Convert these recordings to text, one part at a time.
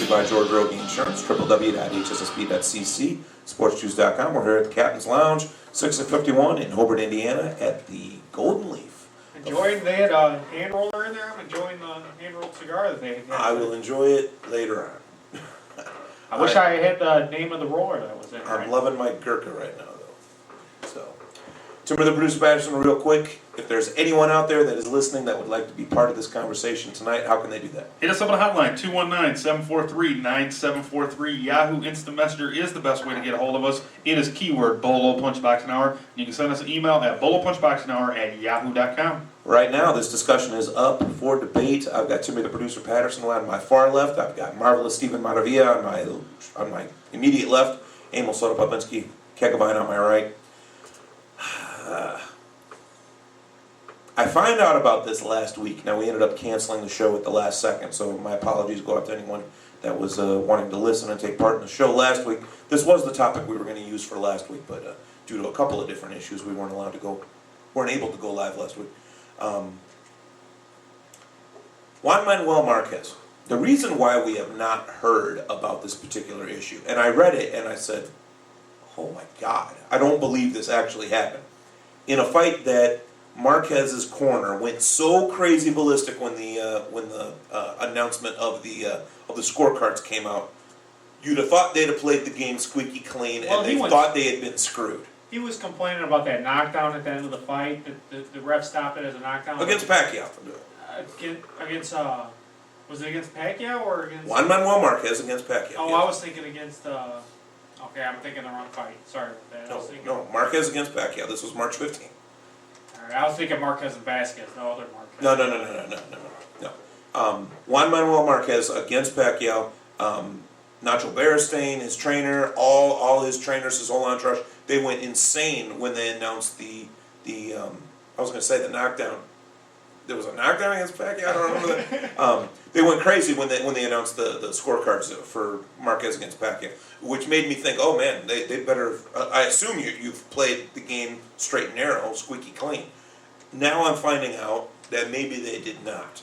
you by George Rogie Insurance, www.hssb.cc, sportsjuice.com. We're here at the Captain's Lounge, 651 in Hobart, Indiana, at the Golden Leaf. Enjoying, they had a hand roller in there. I'm enjoying the hand rolled cigar that they had. I will enjoy it later on. I wish I had the name of the roller that was in there. I'm loving my Gurkha right now, though. So, Timber the Producer Patterson, real quick. If there's anyone out there that is listening that would like to be part of this conversation tonight, how can they do that? Hit us up on the hotline, 219-743-9743. Yahoo Instant Messenger is the best way to get a hold of us. It is keyword Bolo Punch Box an Hour. You can send us an email at bolopunchboxanhour@yahoo.com. Right now, this discussion is up for debate. I've got Timmy the Producer Patterson on my far left. I've got Marvelous Stephen Maravilla on my immediate left. Emil Soto-Popinski, Kekabine on my right. I find out about this last week. Now, we ended up canceling the show at the last second, so my apologies go out to anyone that was wanting to listen and take part in the show last week. This was the topic we were going to use for last week, but due to a couple of different issues, we weren't able to go live last week. Juan Manuel Marquez. The reason why we have not heard about this particular issue, and I read it and I said, oh my God, I don't believe this actually happened. In a fight that Marquez's corner went so crazy ballistic when the announcement of the scorecards came out. You'd have thought they'd have played the game squeaky clean, and they thought they had been screwed. He was complaining about that knockdown at the end of the fight. The ref stopped it as a knockdown Against Pacquiao. Was it against Pacquiao or against? Juan Manuel Marquez against Pacquiao. Oh, yes. I was thinking against. Okay, I'm thinking the wrong fight. Sorry about that. No, Marquez against Pacquiao. This was March 15th. I was thinking Marquez and Vasquez, no other Marquez. No. Juan Manuel Marquez against Pacquiao. Nacho Beristain, his trainer, all his trainers, his whole entourage, they went insane when they announced the knockdown. There was a knockdown against Pacquiao. I don't remember that. They went crazy when they announced the scorecards for Marquez against Pacquiao, which made me think, oh man, they better. I assume you've played the game straight and narrow, squeaky clean. Now I'm finding out that maybe they did not.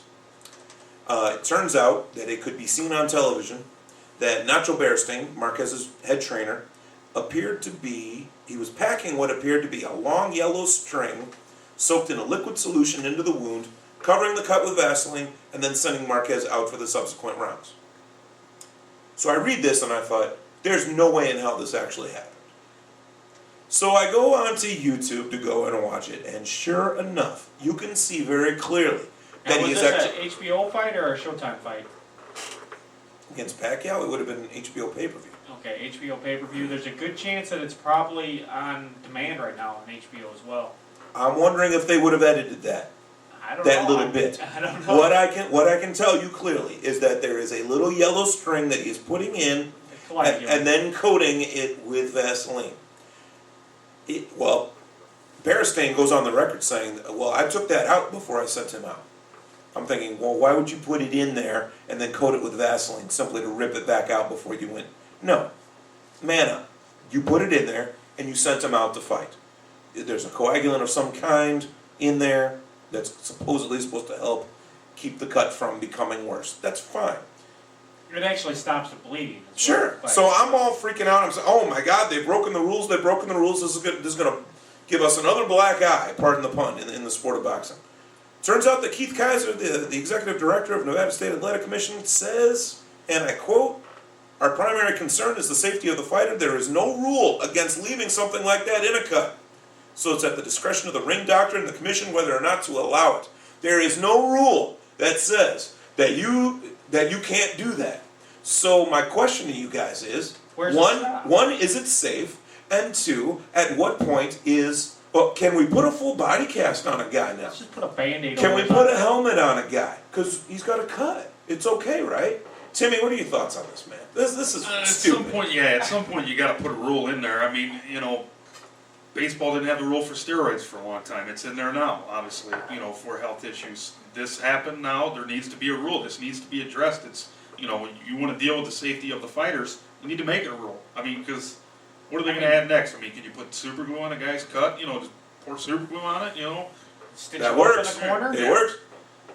It turns out that it could be seen on television that Nacho Beristain, Marquez's head trainer, he was packing what appeared to be a long yellow string soaked in a liquid solution into the wound, covering the cut with Vaseline, and then sending Marquez out for the subsequent rounds. So I read this and I thought, there's no way in hell this actually happened. So I go onto YouTube to go and watch it, and sure enough, you can see very clearly that he is actually... Was this an HBO fight or a Showtime fight? Against Pacquiao, it would have been an HBO pay-per-view. Okay, HBO pay-per-view. There's a good chance that it's probably on demand right now on HBO as well. I'm wondering if they would have edited that. I don't know. Little bit. I don't know. What I can tell you clearly is that there is a little yellow string that he is putting in and then coating it with Vaseline. Beristain goes on the record saying, well, I took that out before I sent him out. I'm thinking, well, why would you put it in there and then coat it with Vaseline simply to rip it back out before you went? No. Man up. You put it in there and you sent him out to fight. There's a coagulant of some kind in there that's supposedly supposed to help keep the cut from becoming worse. That's fine. It actually stops the bleeding. Sure. So I'm all freaking out. I'm saying, oh my God, they've broken the rules. They've broken the rules. This is going to give us another black eye, pardon the pun, in the sport of boxing. Turns out that Keith Kaiser, the executive director of Nevada State Athletic Commission, says, and I quote, "Our primary concern is the safety of the fighter. There is no rule against leaving something like that in a cut. So it's at the discretion of the ring doctor and the commission whether or not to allow it. There is no rule that says that you can't do that." So my question to you guys is, one, is it safe? And two, at what point can we put a full body cast on a guy now? Let's just put a Band-Aid on. Can we put a helmet on a guy? Because he's got a cut. It's okay, right? Timmy, what are your thoughts on this, man? This is stupid. At some point you got to put a rule in there. I mean, baseball didn't have the rule for steroids for a long time. It's in there now, obviously, for health issues. This happened now. There needs to be a rule. This needs to be addressed. It's, you want to deal with the safety of the fighters, you need to make it a rule. I mean, because what are they going to add next? I mean, can you put super glue on a guy's cut? Just pour super glue on it, That works. It works.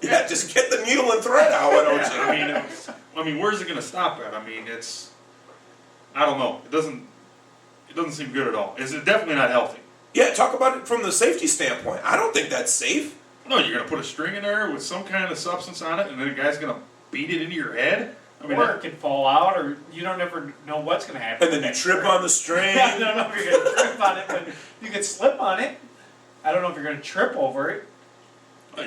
Yeah, just get the needle and thread out, why don't you? I mean, where's it gonna stop at? I mean, I don't know. It doesn't seem good at all. It's definitely not healthy. Yeah, talk about it from the safety standpoint. I don't think that's safe. No, you're gonna put a string in there with some kind of substance on it, and then the guy's gonna beat it into your head. I mean, Or it could fall out, or you don't ever know what's going to happen. And then you trip on the string. Yeah, I don't know if you're going to trip on it, but you could slip on it. I don't know if you're going to trip over it.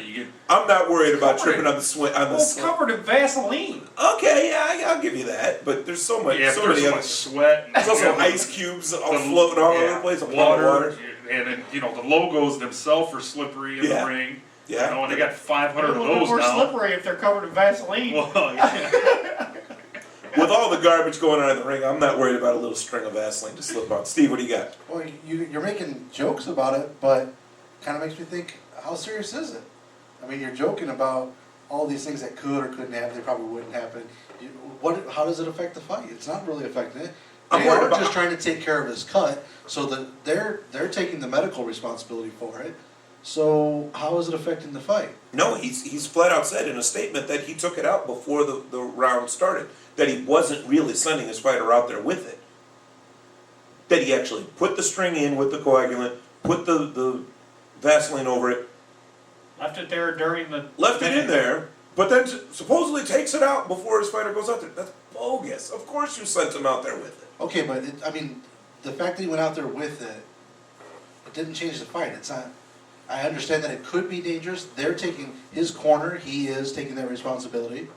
you get I'm not worried about Covered tripping on the swing. On the Well, it's sling. covered in Vaseline. Okay, yeah, I'll give you that. But there's so much, yeah, so there's many so other. much sweat. And There's also the- ice cubes all floating all over the place. A pot of water. and then, the logos themselves are slippery in Yeah. the ring. Yeah. And they got 500 They're of a little bit those more now. slippery if they're covered in Vaseline. Well, yeah. With all the garbage going on in the ring, I'm not worried about a little string of Vaseline to slip on. Steve, what do you got? Well, you're making jokes about it, but kind of makes me think, how serious is it? I mean, you're joking about all these things that could or couldn't happen, they probably wouldn't happen. How does it affect the fight? It's not really affecting it. I'm They worried are about- just trying to take care of his cut, so that they're taking the medical responsibility for it. So how is it affecting the fight? No, he's flat out said in a statement that he took it out before the round started. That he wasn't really sending his fighter out there with it. That he actually put the string in with the coagulant, put the Vaseline over it, Left it there during the. left it in there, but then supposedly takes it out before his fighter goes out there. That's bogus. Of course you sent him out there with it. Okay, but the fact that he went out there with it, it didn't change the fight. It's not. I understand that it could be dangerous. They're taking his corner. He is taking that responsibility.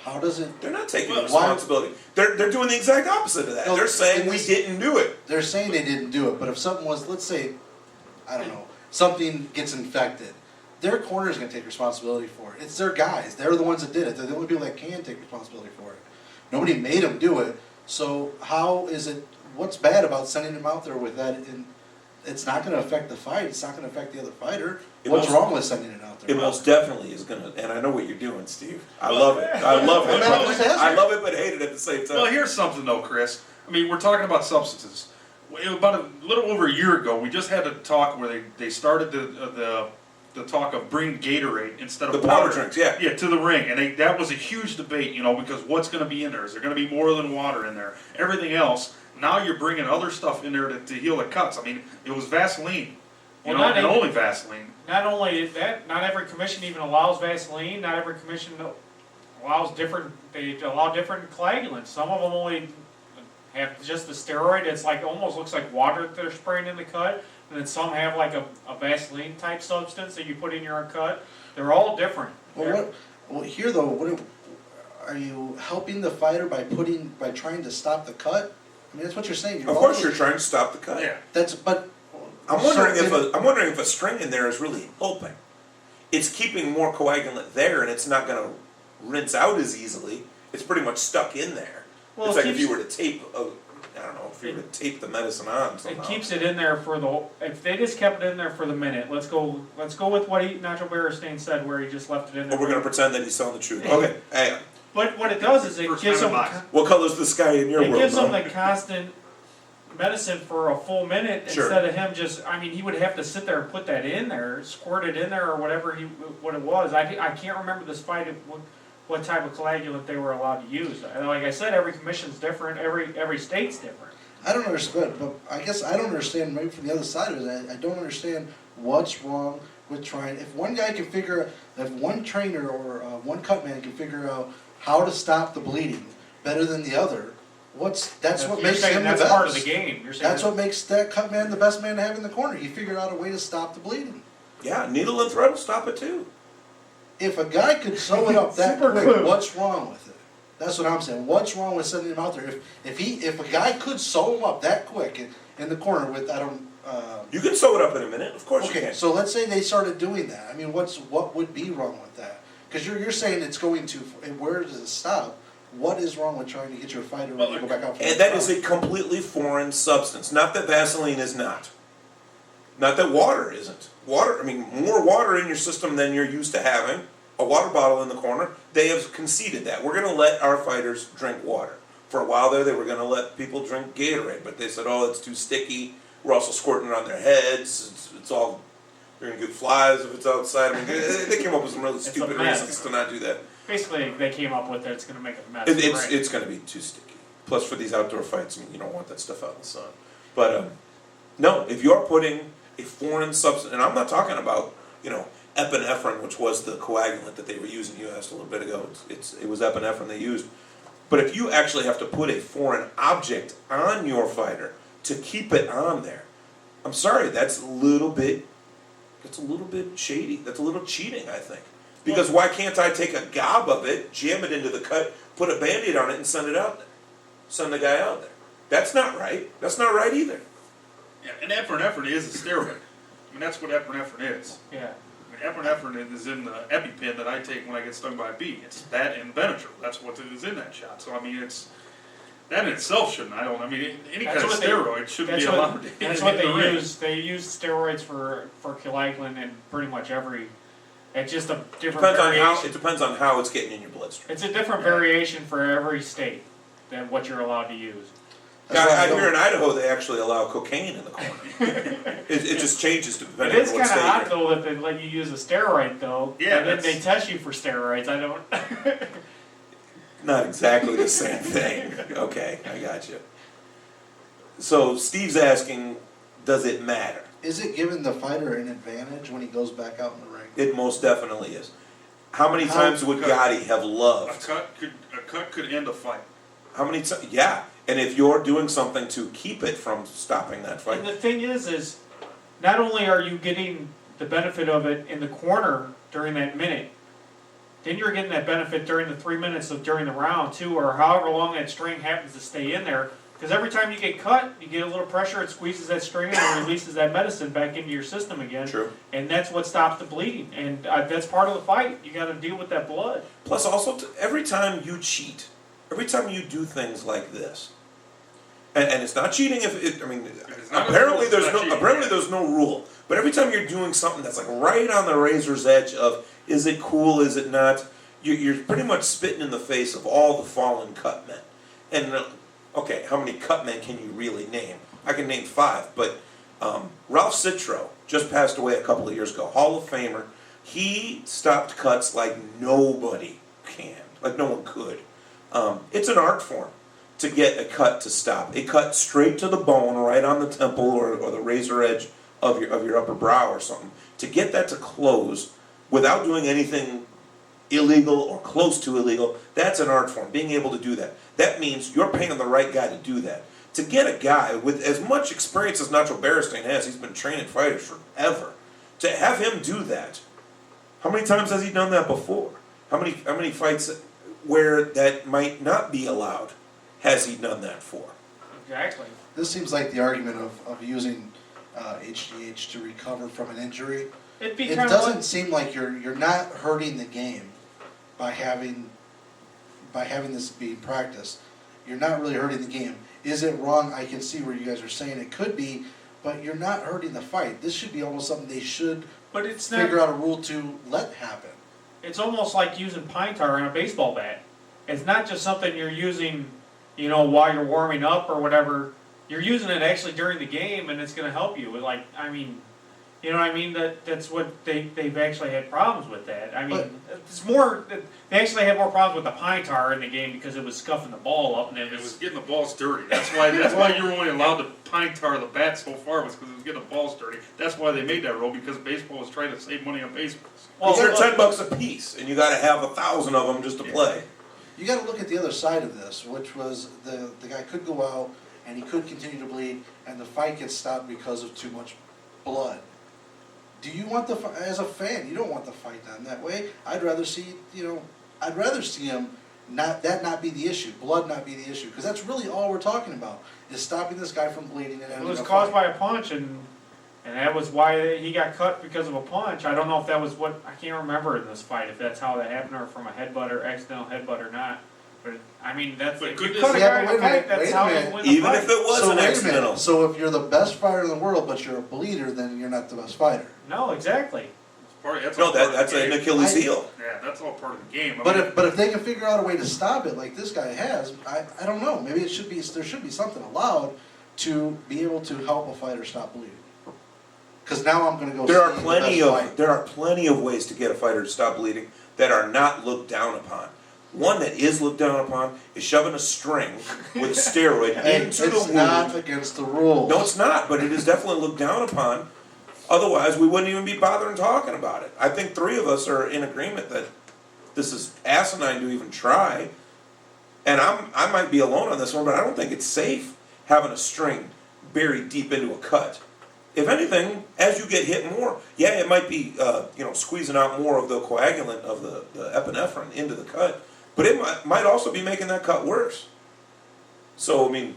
How does it? They're not taking Well, responsibility. They're doing the exact opposite of that. No, They're saying in we this- didn't do it. They're saying they didn't do it, but if something was, let's say, I don't know, something gets infected, their corner is going to take responsibility for it. It's their guys. They're the ones that did it. They're the only people that can take responsibility for it. Nobody made them do it. So how is it? What's bad about sending them out there with that? It's not going to affect the fight. It's not going to affect the other fighter. It What's most- wrong with sending it out there? It most definitely is gonna, and I know what you're doing, Steve. I love it. I love it. I'm just asking. I love it, but hate it at the same time. Well, here's something though, Chris. I mean, we're talking about substances. About a little over a year ago, we just had a talk where they started the talk of bringing Gatorade instead of The power water. drinks, yeah. Yeah, to the ring, and that was a huge debate, because what's going to be in there? Is there going to be more than water in there? Everything else. Now you're bringing other stuff in there to heal the cuts. I mean, it was Vaseline, Well, not and even- only Vaseline. Not only that, not every commission even allows Vaseline. Not every commission allows different. They allow different coagulants. Some of them only have just the steroid. It's like almost looks like water that they're spraying in the cut. And then some have like a Vaseline type substance that you put in your cut. They're all different. Well, here though, are you helping the fighter by trying to stop the cut? I mean, that's what you're saying. Of course, you're trying to stop the cut. Yeah. I'm wondering if a string in there is really helping. It's keeping more coagulant there, and it's not going to rinse out as easily. It's pretty much stuck in there. Well, it's it like if keeps- you were to tape, I don't know, if you were to tape the medicine on somehow. It keeps it in there for the. If they just kept it in there for the minute, let's go with what Nacho Beristain said, where he just left it in there. But we're going to pretend that he's telling the truth. Okay, hang on. But what it does is it First gives time them. in boxing. What color's the sky in your It world? gives him Mo? the constant medicine for a full minute Sure. instead of him just. I mean, he would have to sit there and put that in there, squirt it in there, or whatever what it was. I can't remember this fight. What type of coagulant they were allowed to use. And like I said, every commission's different. Every state's different. I don't understand, but I guess I don't understand, maybe from the other side of it, I don't understand what's wrong with trying, if one trainer or one cut man can figure out how to stop the bleeding better than the other, that's what You're makes saying him the that's best. part of the game. You're saying That's what makes that cut man the best man to have in the corner. He figured out a way to stop the bleeding. Yeah, needle and thread will stop it too. If a guy could sew it up that Super quick, clue. what's wrong with it? That's what I'm saying. What's wrong with sending him out there? If a guy could sew him up that quick in the corner with You can sew it up in a minute. Of course you okay, can. so let's say they started doing that. I mean, what would be wrong with that? Because you're saying it's going to. Where does it stop? What is wrong with trying to get your fighter ready to go back out? For And the that is fight? a completely foreign substance. Not that Vaseline is not. Not that water isn't. Water, I mean, more water in your system than you're used to having. A water bottle in the corner. They have conceded that. We're going to let our fighters drink water. For a while there, they were going to let people drink Gatorade, but they said, oh, it's too sticky. We're also squirting it on their heads. It's all You're gonna get flies if it's outside. I mean, they came up with some really It's a stupid mess. reasons to not do that. Basically, they came up with it's gonna make a mess. It's right? it's gonna be too sticky. Plus, for these outdoor fights, I mean, you don't want that stuff out in the sun. But no, if you're putting a foreign substance, and I'm not talking about epinephrine, which was the coagulant that they were using. You asked a little bit ago. It was epinephrine they used. But if you actually have to put a foreign object on your fighter to keep it on there, I'm sorry, that's a little bit shady. That's a little cheating, I think. Because why can't I take a gob of it, jam it into the cut, put a Band-Aid on it, and send it out there? Send the guy out there. That's not right. That's not right either. Yeah, and epinephrine is a steroid. I mean, that's what epinephrine is. Yeah. I mean, epinephrine is in the EpiPen that I take when I get stung by a bee. It's that and Benadryl. That's what is in that shot. So I mean, that in itself shouldn't. I mean, any kind of steroid shouldn't be allowed. That's what they use. They use steroids for coagulant and pretty much every. It's just a different variation. It depends on how it's getting in your bloodstream. It's a different variation for every state than what you're allowed to use. I hear in Idaho they actually allow cocaine in the corner. it just changes depending It on is what kind state of odd you're in. though that they let you use a steroid though. Yeah, and then they test you for steroids. I don't. Not exactly the same thing. Okay, I got you. So Steve's asking, does it matter? Is it giving the fighter an advantage when he goes back out in the ring? It most definitely is. How many How- times would Gotti have A loved? cut could end a fight. How many times? Yeah, and if you're doing something to keep it from stopping that And fight, the thing is not only are you getting the benefit of it in the corner during that minute, then you're getting that benefit during the 3 minutes of during the round too, or however long that string happens to stay in there. Because every time you get cut, you get a little pressure, it squeezes that string and releases that medicine back into your system again. true. And that's what stops the bleeding. And that's part of the fight. You got to deal with that blood. Plus, also, every time you cheat, every time you do things like this, and it's not cheating it's not apparently a rule, there's it's no not cheating. apparently there's no rule. But every time you're doing something that's like right on the razor's edge of is it cool, is it not, you're pretty much spitting in the face of all the fallen cut men. And okay, how many cut men can you really name? I can name 5, but Ralph Citro just passed away a couple of years ago, Hall of Famer. He stopped cuts like nobody can, like no one could. It's an art form to get a cut to stop. A cut straight to the bone, right on the temple or the razor edge of your upper brow or something. To get that to close without doing anything illegal or close to illegal, that's an art form, being able to do that. That means you're paying the right guy to do that. To get a guy with as much experience as Nacho Beristain has, he's been training fighters forever, to have him do that, how many times has he done that before? How many fights where that might not be allowed has he done that for? Exactly. This seems like the argument of using HGH to recover from an injury. It'd be It kind of doesn't like, seem like you're not hurting the game by having this being practiced. You're not really hurting the game. Is it wrong? I can see where you guys are saying it could be, but you're not hurting the fight. This should be almost something they should but it's not. figure out a rule to let happen. It's almost like using pine tar in a baseball bat. It's not just something you're using, while you're warming up or whatever. You're using it actually during the game, and it's going to help you. Like, I mean, you know what I mean? That's what they've actually had problems with that. I mean, it's more. They actually had more problems with the pine tar in the game because it was scuffing the ball up, and It was getting the balls dirty. That's why you were only allowed to pine tar the bat so far, was because it was getting the balls dirty. That's why they made that rule, because baseball was trying to save money on baseballs. Well, they're $10 a piece, and you got to have 1,000 of them just to play. You got to look at the other side of this, which was the guy could go out and he could continue to bleed, and the fight gets stopped because of too much blood. Do you want as a fan, you don't want the fight done that way. I'd rather see him not be the issue, blood not be the issue, because that's really all we're talking about is stopping this guy from bleeding and it ending was a caused fight. by a punch, and that was why he got cut because of a punch. I don't know if that was what I can't remember in this fight if that's how that happened or from a headbutt or accidental headbutt or not. But I mean, that's But if could you this- cut a Yeah, guy in but a wait a minute, fight, that's wait a how you minute. win the Even fight. if it was So an wait a accidental. minute. So if you're the best fighter in the world, but you're a bleeder, then you're not the best fighter. No, exactly. That's No, all part of that's the an game. Achilles heel. Yeah, that's all part of the game. But if they can figure out a way to stop it like this guy has, I don't know. Maybe there should be something allowed to be able to help a fighter stop bleeding. Cause now I'm gonna go. There are see the plenty best of fight. there are plenty of ways to get a fighter to stop bleeding that are not looked down upon. One that is looked down upon is shoving a string with a steroid Hey, into the it's wound. not against the rules. No, it's not, but it is definitely looked down upon. Otherwise, we wouldn't even be bothering talking about it. I think three of us are in agreement that this is asinine to even try. And I might be alone on this one, but I don't think it's safe having a string buried deep into a cut. If anything, as you get hit more, yeah, it might be squeezing out more of the coagulant of the epinephrine into the cut, but it might also be making that cut worse. So I mean,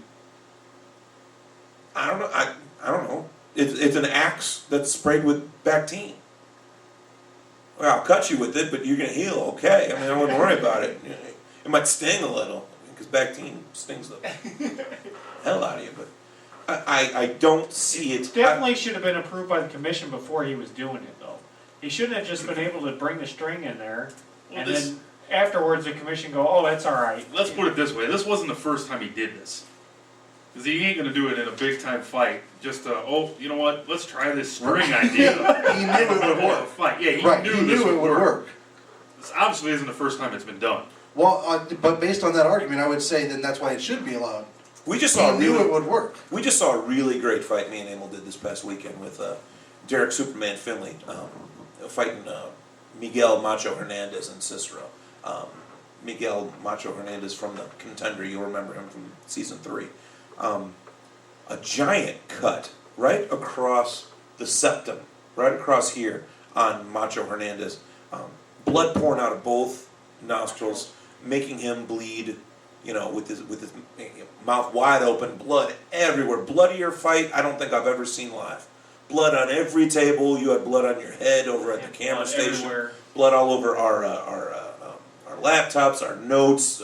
I don't know. I don't know. It's an axe that's sprayed with Bactine. Well, I'll cut you with it, but you're gonna heal. Okay. I mean, I wouldn't worry about it. It might sting a little because Bactine stings the hell out of you, but. I don't see it. Definitely should have been approved by the commission before he was doing it, though. He shouldn't have just been able to bring the string in there, Well, and this- then afterwards the commission go, oh, that's all right. Let's put it this way, this wasn't the first time he did this. Cause he ain't gonna do it in a big time fight, just you know what, let's try this string idea. He knew it would work. Fight. Yeah, Right, he he knew this knew it would would work. work. This obviously isn't the first time it's been done. Well, but based on that argument, I would say then that's why it should be allowed. We just saw He knew it really, would work. we just saw a really great fight me and Emil did this past weekend with Derek Superman Finley fighting Miguel Macho Hernandez and Cicero. Miguel Macho Hernandez from the Contender, you'll remember him from season 3. A giant cut right across the septum, right across here on Macho Hernandez. Blood pouring out of both nostrils, making him bleed. With his mouth wide open, blood everywhere. Bloodier fight I don't think I've ever seen live. Blood on every table. You had blood on your head over at the camera Blood station. everywhere. Blood all over our laptops, our notes.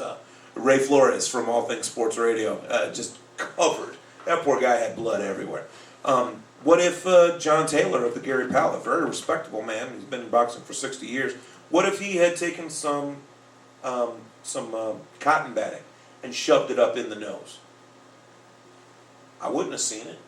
Ray Flores from All Things Sports Radio just covered. That poor guy had blood everywhere. What if John Taylor of the Gary Powell, a very respectable man, he's been in boxing for 60 years, what if he had taken some cotton batting and shoved it up in the nose? I wouldn't have seen it.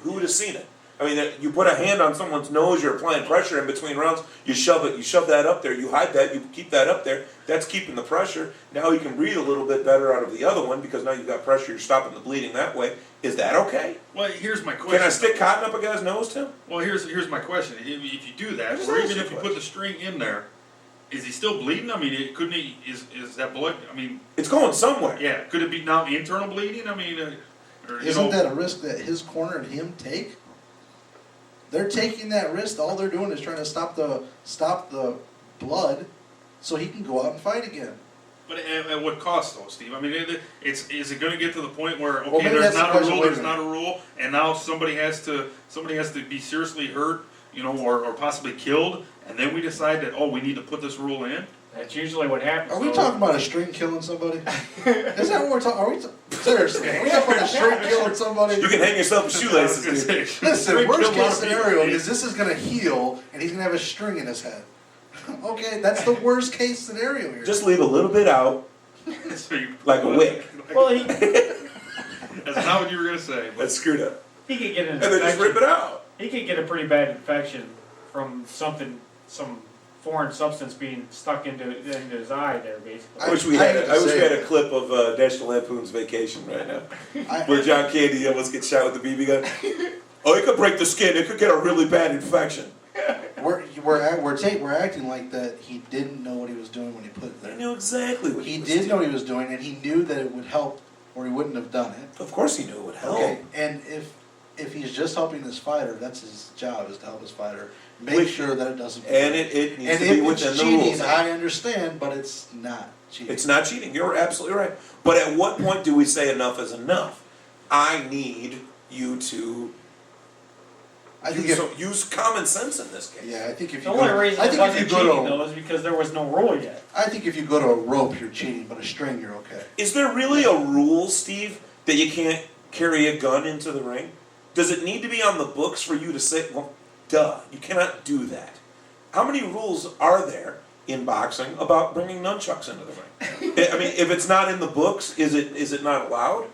Who would have seen it? I mean, you put a hand on someone's nose, you're applying pressure in between rounds, you shove that up there, you hide that, you keep that up there, that's keeping the pressure. Now you can breathe a little bit better out of the other one because now you've got pressure, you're stopping the bleeding that way. Is that okay? Well, here's my question. Can I stick cotton up a guy's nose, Tim? Well, here's my question. If you do that, Just or ask even the if you put question. the string in there, is he still bleeding? I mean, couldn't he? Is that blood? I mean, It's going somewhere. yeah. Could it be now internal bleeding? I mean, or, you Isn't know, that a risk that his corner and him take? They're taking that risk. All they're doing is trying to stop the blood, so he can go out and fight again. But at what cost, though, Steve? I mean, is it going to get to the point where okay, Well, maybe there's that's the not a question. rule, Wait a there's minute. not a rule, and now somebody has to be seriously hurt, or possibly killed, and then we decide that we need to put this rule in. That's usually what happens. Are we though. talking about a string killing somebody? Is that what we're talking? Are we seriously? Are we talking about a string killing somebody? You can hang yourself in shoelaces, dude. Listen, String worst killed a lot case of people. scenario is this is gonna heal and he's gonna have a string in his head. Okay, that's the worst case scenario here. Just leave a little bit out, So you- like a wick. Well, he That's not what you were going to say. But That's screwed up. could get an And then just rip infection. it out. He could get a pretty bad infection from some foreign substance being stuck into his eye there, basically. I wish we had a clip of National Lampoon's Vacation right now, where John Candy almost gets shot with the BB gun. Oh, it could break the skin. It could get a really bad infection. We're acting like that he didn't know what he was doing when he put it I there. knew exactly what He was did doing. know what he was doing and he knew that it would help or he wouldn't have done it. Of course he knew it would help. Okay, and if he's just helping his fighter, that's his job, is to help his fighter. Make Which- sure that it doesn't. And it needs And to be if within it's the cheating, rules. I understand, but it's not cheating. It's not cheating. You're absolutely right. But at what point do we say enough is enough? I need you to I think use common sense in this case. yeah, I think if The you only go, reason I it think if you wasn't go cheating to, though is because there was no rule yet. I think if you go to a rope, you're cheating, but a string, you're okay. Is there really a rule, Steve, that you can't carry a gun into the ring? Does it need to be on the books for you to say, well, duh, you cannot do that? How many rules are there in boxing about bringing nunchucks into the ring? I mean, if it's not in the books, is it not allowed?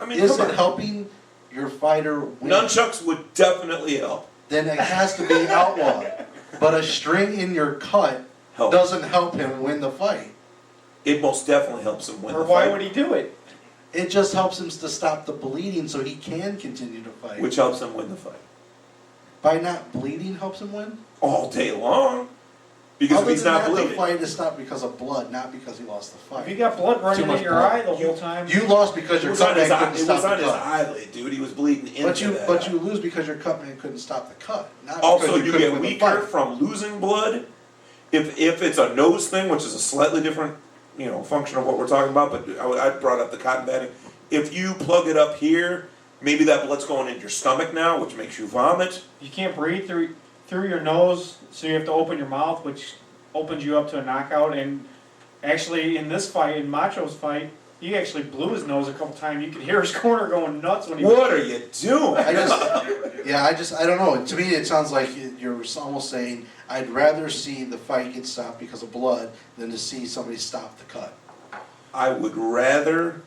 I mean, Is come it on. helping your fighter win? Nunchucks would definitely help. then it has to be outlawed. But a string in your cut Help. doesn't help him win the fight. It most definitely helps him win Or the why fight, would he do it? It just helps him to stop the bleeding so he can continue to fight. which helps him win the fight By not bleeding helps him win? all day long. Because Other if he's than not that, bleeding, the fight is stopped because of blood, not because he lost the fight. If you got blood running much in your blood. eye the whole time. You lost because it your was on cutman his eye, couldn't it stop was on the his cut. eyelid, dude. He was bleeding into that. But you lose because your cutman couldn't stop the cut. Not Also, because you couldn't get win the weaker fight. from losing blood. If it's a nose thing, which is a slightly different, function of what we're talking about, but I brought up the cotton batting. If you plug it up here, maybe that blood's going into your stomach now, which makes you vomit. You can't breathe through your nose, so you have to open your mouth, which opens you up to a knockout. And actually, in this fight, in Macho's fight, he actually blew his nose a couple times. You could hear his corner going nuts when he. What are you doing? I don't know. To me, it sounds like you're almost saying, I'd rather see the fight get stopped because of blood than to see somebody stop the cut. I would rather.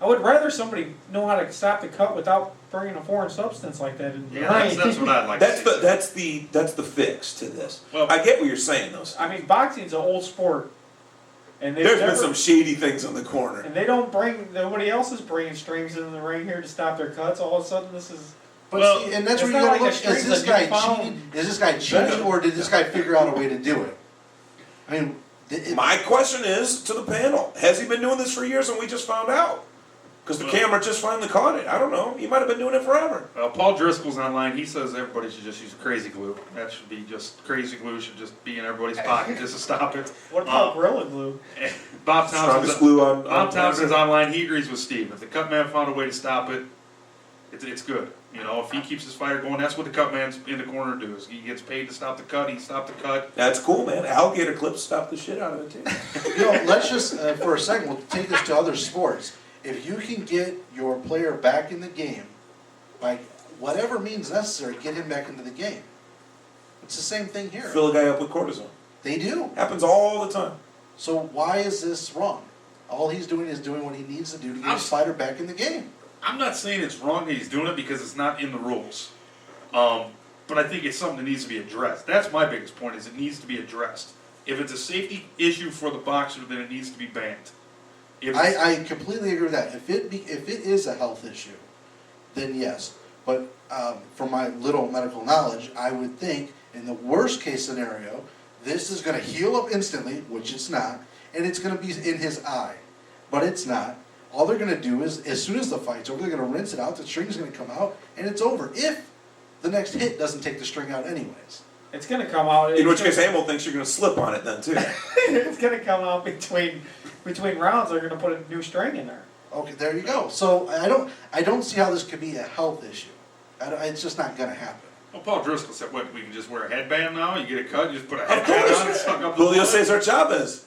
I would rather somebody know how to stop the cut without bringing a foreign substance like that in. Yeah, that's what I'd like to see. That's the fix to this. Well- I get what you're saying, though. I mean, boxing's an old sport, and There's been some shady things on the corner. and they don't bring, nobody else is bringing strings in the ring here to stop their cuts. All of a sudden, this is. But Well, see, and that's it's where you not gotta like look, the is strings this that you guy found. cheating? Is this guy cheating, or did this guy figure out a way to do it? I mean, My question is to the panel: has he been doing this for years and we just found out? Because the camera just finally caught it. I don't know. He might have been doing it forever. Paul Driscoll's online, he says everybody should just use crazy glue. That should be just, crazy glue should just be in everybody's pocket just to stop it. What about Gorilla Glue? Bob Strongest Thompson's, glue on. Bob Thompson's online, he agrees with Steve. If the cut man found a way to stop it, it's good. If he keeps his fighter going, that's what the cut man's in the corner do, is he gets paid to stop the cut, he stopped the cut. That's cool, man. Alligator clips stopped the shit out of it too. Let's just, for a second, we'll take this to other sports. If you can get your player back in the game, by whatever means necessary, get him back into the game. It's the same thing here. Fill a guy up with cortisone. They do. Happens all the time. So why is this wrong? All he's doing is doing what he needs to do to get his fighter back in the game. I'm not saying it's wrong that he's doing it because it's not in the rules. But I think it's something that needs to be addressed. That's my biggest point, is it needs to be addressed. If it's a safety issue for the boxer, then it needs to be banned. If it's- I completely agree with that. If it is a health issue, then yes. But from my little medical knowledge, I would think in the worst case scenario, this is going to heal up instantly, which it's not, and it's going to be in his eye, but it's not. All they're going to do is, as soon as the fight's over, they're going to rinse it out. The string's going to come out, and it's over. If the next hit doesn't take the string out, anyways. It's gonna come out. In which case, Hamill thinks you're going to slip on it then too. It's gonna come out between rounds. They're gonna put a new string in there. Okay, there you go. So I don't see how this could be a health issue. It's just not going to happen. Well, Paul Driscoll said, what, we can just wear a headband now? You get a cut, you just put a Of headband course. on and suck up the Julio blood? Cesar Chavez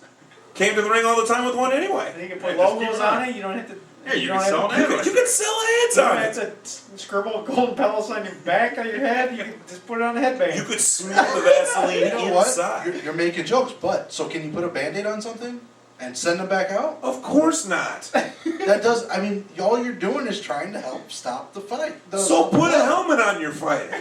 came to the ring all the time with one anyway. And you can Yeah, put just logos keep it on on. it. You don't have to. Yeah, you don't can sell have it to, You can sell heads you on don't it. have to scribble golden pellets on your back on your head. You can just put it on a headband. You could smooth the Vaseline You know what? inside. You're making jokes, but so can you put a Band-Aid on something and send them back out? Of course not. That does. I mean, all you're doing is trying to help stop the fight. So put a helmet on your fighter.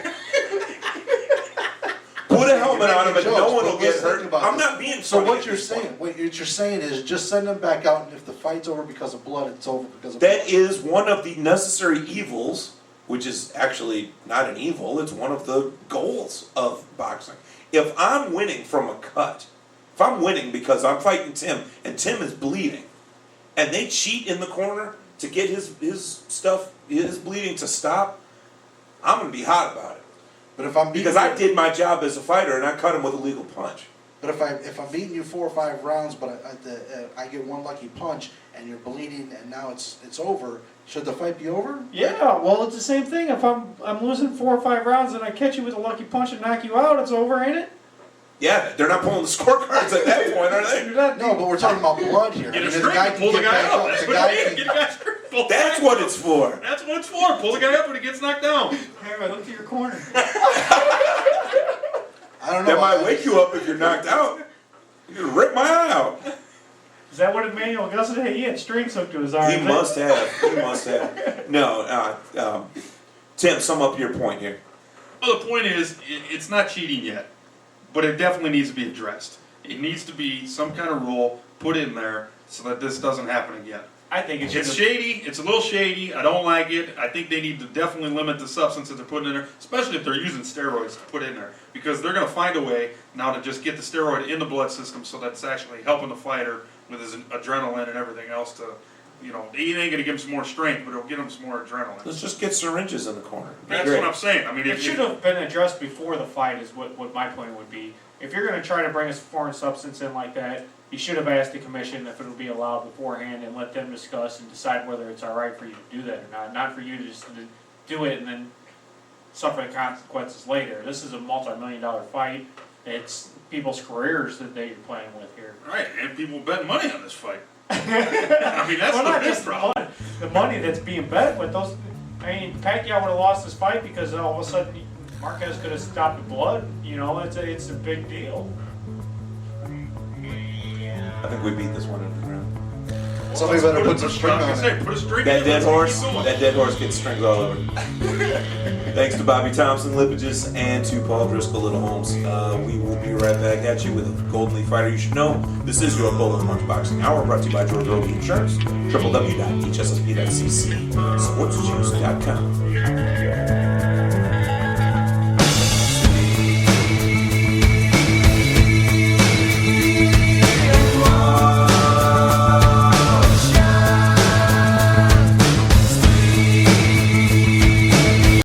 Put a helmet on him and no one will get hurt. I'm not being So funny what at you're this saying, point. what you're saying is just send them back out, and if the fight's over because of blood, it's over because of That blood. is one of the necessary evils, which is actually not an evil, it's one of the goals of boxing. If I'm winning from a cut, if I'm winning because I'm fighting Tim and Tim is bleeding, and they cheat in the corner to get his bleeding to stop, I'm going to be hot about it. But if I'm beating Because I did my job as a fighter and I cut him with a legal punch. But if I'm beating you 4 or 5 rounds, but I get one lucky punch and you're bleeding and now it's over, should the fight be over? Yeah, well, it's the same thing. If I'm losing 4 or 5 rounds and I catch you with a lucky punch and knock you out, it's over, ain't it? Yeah, they're not pulling the scorecards at that point, are they? You're not- No, but we're talking about blood here. Get I a mean, string and pull the guy back up. up. That's The what guy it is. can- Get a guy string. Pull the That's guy what up. it's for. That's what it's for. Pull the guy up when he gets knocked down. Hey, look to your corner. I don't know. That might wake you up if you're knocked out. You can rip my eye out. Is that what Emmanuel Gus did? He had strings hooked to his arm. He must have. He must have. No, Tim, sum up your point here. Well, the point is, it's not cheating yet, but it definitely needs to be addressed. It needs to be some kind of rule put in there so that this doesn't happen again. I think it should It's have, shady, it's a little shady, I don't like it, I think they need to definitely limit the substances they're putting in there, especially if they're using steroids to put in there. Because they're gonna find a way now to just get the steroid in the blood system so that's actually helping the fighter with his adrenaline and everything else to, you know, it ain't gonna give him some more strength, but it'll give him some more adrenaline. Let's just get syringes in the corner. That's what I'm saying, I mean, it should have been addressed before the fight is what my plan would be. If you're gonna try to bring a foreign substance in like that, you should have asked the commission if it would be allowed beforehand and let them discuss and decide whether it's all right for you to do that or not. Not for you to just do it and then suffer the consequences later. This is a multi-million-dollar fight. It's people's careers that they're playing with here. right, and people bet money on this fight. I mean, that's Well, not the big just problem. the money that's being bet, but those. I mean, Pacquiao would have lost this fight because all of a sudden Marquez could have stopped the blood. You know, it's a big deal. I think we beat this one into the ground. Somebody better put some string I was on gonna it. say, put a string That in it, dead let's horse, keep going. that dead horse gets strings all over. Thanks to Bobby Thompson, Lipages, and to Paul Driscoll, Little Holmes. We will be right back at you with a Golden Leaf Fighter you should know. This is your Golden Punch Boxing Hour, brought to you by George Roby Insurance, www.hssp.cc, sportsjuice.com.